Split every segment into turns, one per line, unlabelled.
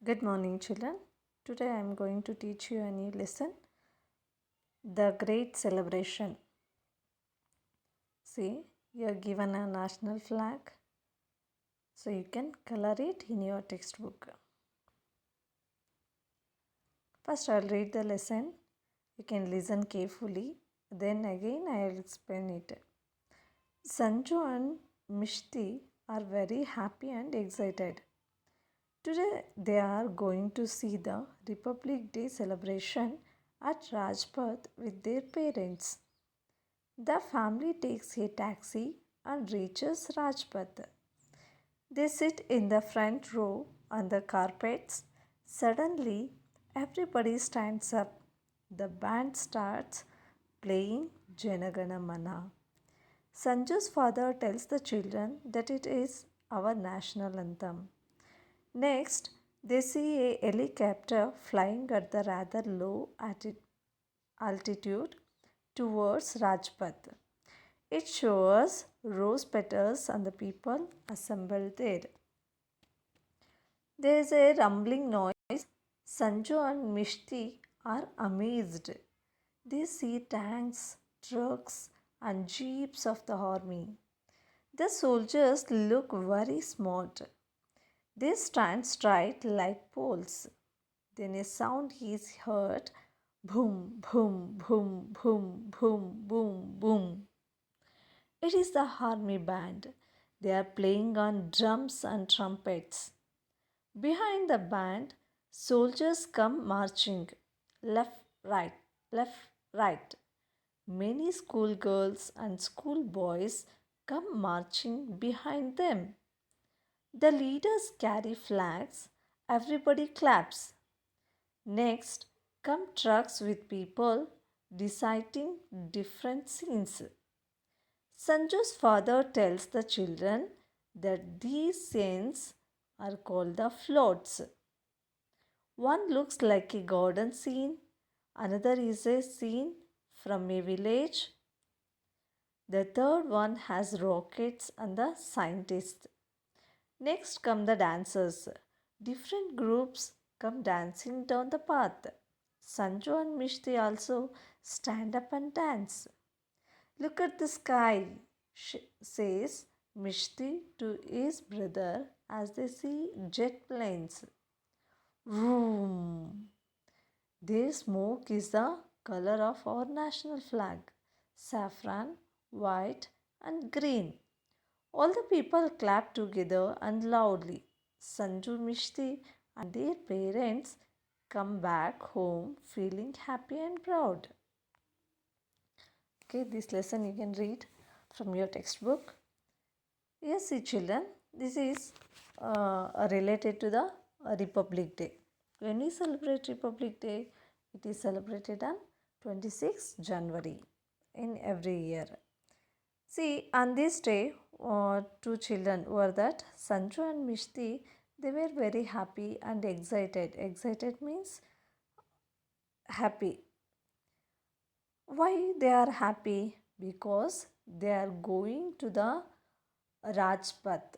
Good morning, children. Today I am going to teach you a new lesson, the Great Celebration. See, you are given a national flag, so you can color it in your textbook. First, I will read the lesson. You can listen carefully. Then again, I will explain it. Sanju and Mishti are very happy and excited. Today, they are going to see the Republic Day celebration at Rajpath with their parents. The family takes a taxi and reaches Rajpath. They sit in the front row on the carpets. Suddenly, everybody stands up. The band starts playing Janagana Mana. Sanju's father tells the children that it is our national anthem. Next, they see a helicopter flying at the rather low altitude towards Rajpath. It shows rose petals and the people assembled there. There is a rumbling noise. Sanju and Mishti are amazed. They see tanks, trucks, and jeeps of the army. The soldiers look very smart. They stand straight like poles. Then a sound is heard, boom, boom, boom, boom, boom, boom, boom. It is the army band. They are playing on drums and trumpets. Behind the band, soldiers come marching left, right, left, right. Many schoolgirls and schoolboys come marching behind them. The leaders carry flags. Everybody claps. Next come trucks with people reciting different scenes. Sanju's father tells the children that these scenes are called the floats. One looks like a garden scene, another is a scene from a village, the third one has rockets and the scientists. Next come the dancers. Different groups come dancing down the path. Sanju and Mishti also stand up and dance. Look at the sky, says Mishti to his brother as they see jet planes. Vroom! Their smoke is the color of our national flag, saffron, white, and green. All the people clap together and loudly. Sanju Mishti and their parents come back home feeling happy and proud. Okay, this lesson you can read from your textbook. Yes, see children, this is related to the Republic Day. When we celebrate Republic Day, it is celebrated on 26th January in every year. See, on this day, two children were that Sanju and Mishti, they were very happy and excited. Excited means happy. Why they are happy? Because they are going to the Rajpath.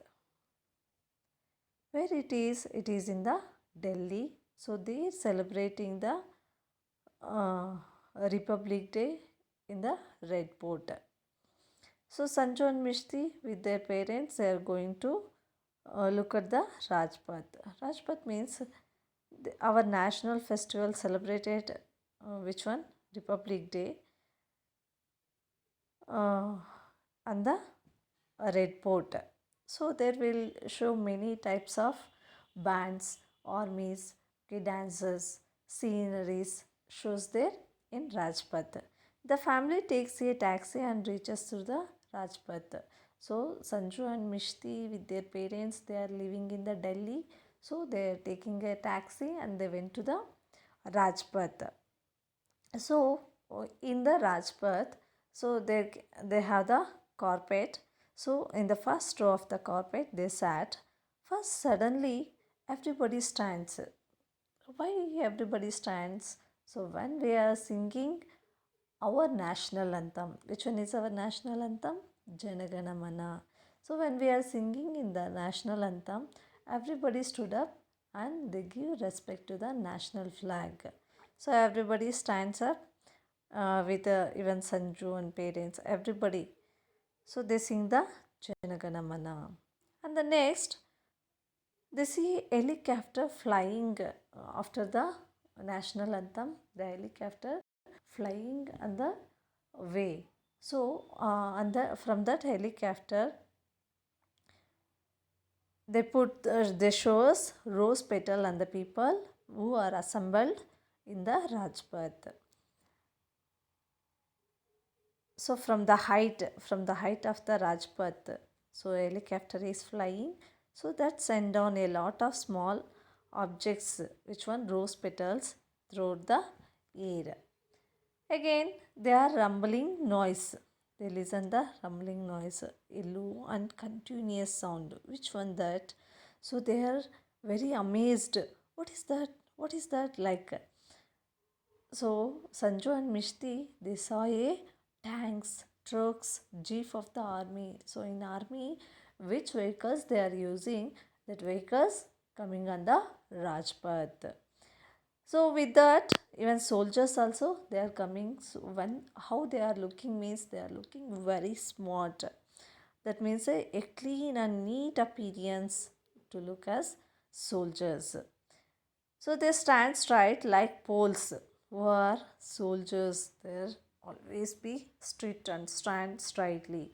Where it is? It is in the Delhi. So they are celebrating the uh, Republic Day in the Red Fort. So Sanju and Mishti with their parents, they are going to look at the Rajpath. Rajpath means our national festival celebrated which one? Republic Day and the Red Fort. So there will show many types of bands, armies, okay, dancers, sceneries shows there in Rajpath. The family takes a taxi and reaches to the Rajpath. So Sanju and Mishti with their parents, they are living in the Delhi. So they are taking a taxi and they went to the Rajpath. So in the Rajpath, so they have the carpet. So in the first row of the carpet they sat. First suddenly everybody stands. Why everybody stands? So when we are singing our national anthem, which one is our national anthem? Janagana Mana. So when we are singing in the national anthem, everybody stood up and they give respect to the national flag. So everybody stands up with even Sanju and parents, everybody. So they sing the Janagana Mana. And the next, they see helicopter flying after the national anthem, the helicopter flying on the way. So from that helicopter, they show us rose petal and the people who are assembled in the Rajpath. So from the height of the Rajpath, so helicopter is flying. So that send down a lot of small objects, which one rose petals throughout the air. Again, they are rumbling noise. They listen the rumbling noise, a low and continuous sound. Which one that? So they are very amazed. What is that? What is that like? So Sanju and Mishti, they saw a tanks, trucks, jeep of the army. So in army, which vehicles they are using? That vehicles coming on the Rajpath. So with that, even soldiers also they are coming. So when how they are looking means they are looking very smart. That means a clean and neat appearance to look as soldiers. So they stand straight like poles who are soldiers. There always be straight and stand straightly.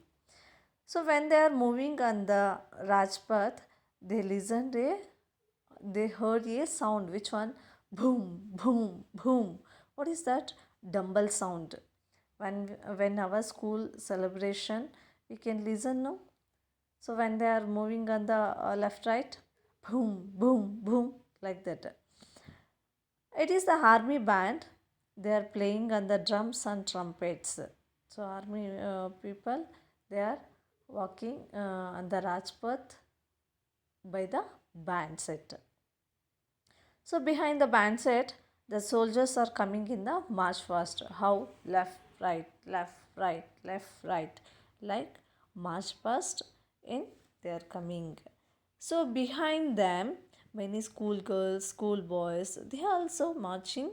So when they are moving on the Rajpath, they listened a they heard a sound. Which one? Boom, boom, boom. What is that? Dumble sound. When our school celebration, we can listen, no? So when they are moving on the left, right, boom, boom, boom, like that. It is the army band. They are playing on the drums and trumpets. So army people, they are walking on the Rajpath by the band set. So behind the band set, the soldiers are coming in the march fast. How? Left, right, left, right, left, right. Like march past in they are coming. So behind them, many school girls, school boys, they are also marching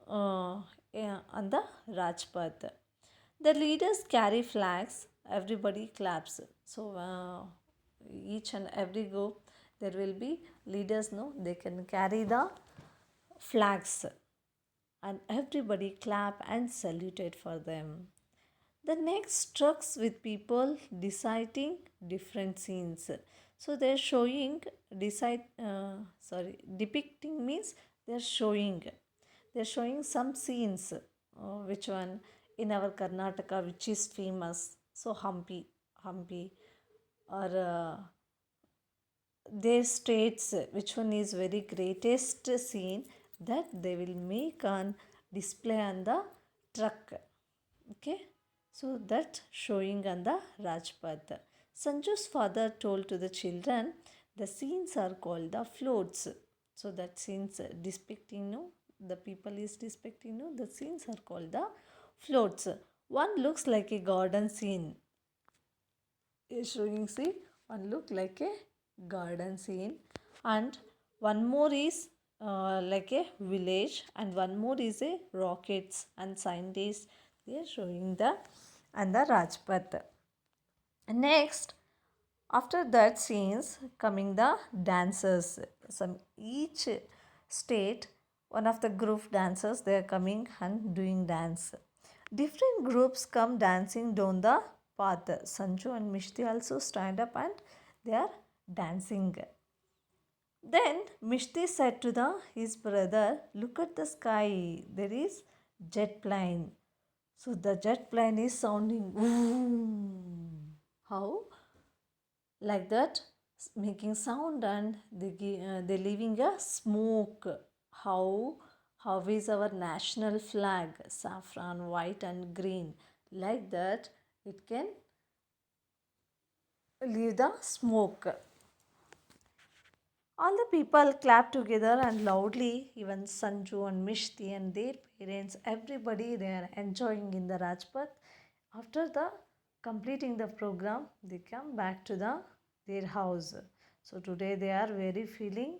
on the Rajpath. The leaders carry flags, everybody claps. So each and every group there will be leaders, no, they can carry the flags and everybody clap and saluted for them. The next trucks with people deciding different scenes. So they're showing depicting means they're showing some scenes. Which one in our Karnataka, which is famous? So Hampi, or their states, which one is very greatest scene that they will make on display on the truck. Okay, so that showing on the Rajpath. Sanju's father told to the children the scenes are called the floats. So that scenes depicting, no, the people is depicting, no, the scenes are called the floats. One looks like a garden scene is showing, see, one look like a garden scene, and one more is like a village, and one more is a rockets and scientists. They are showing the and the Rajpath. Next, after that scenes coming the dancers. Some each state, one of the group dancers, they are coming and doing dance. Different groups come dancing down the path. Sanju and Mishti also stand up and they are dancing. Then Mishti said to his brother, "Look at the sky. There is jet plane." So the jet plane is sounding. Boom. How? Like that, making sound, and they leaving a smoke. How is our national flag? Saffron, white, and green. Like that, it can leave the smoke. All the people clap together and loudly, even Sanju and Mishti and their parents, everybody they are enjoying in the Rajpath. After the completing the program, they come back to their house. So today they are very feeling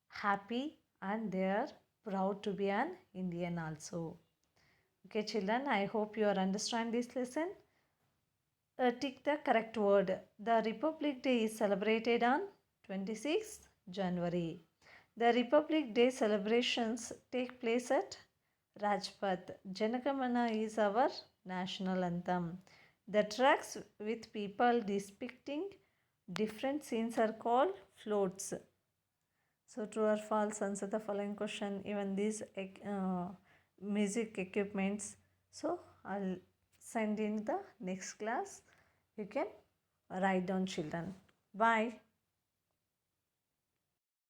happy and they are proud to be an Indian also. Okay, children, I hope you are understand this lesson. Tick the correct word. The Republic Day is celebrated on 26th January. The Republic Day celebrations take place at Rajpath. Janagamana is our national anthem. The tracks with people depicting different scenes are called floats. So, true or false, answer the following question. Even these music equipments. So, I'll send in the next class. You can write down, children. Bye.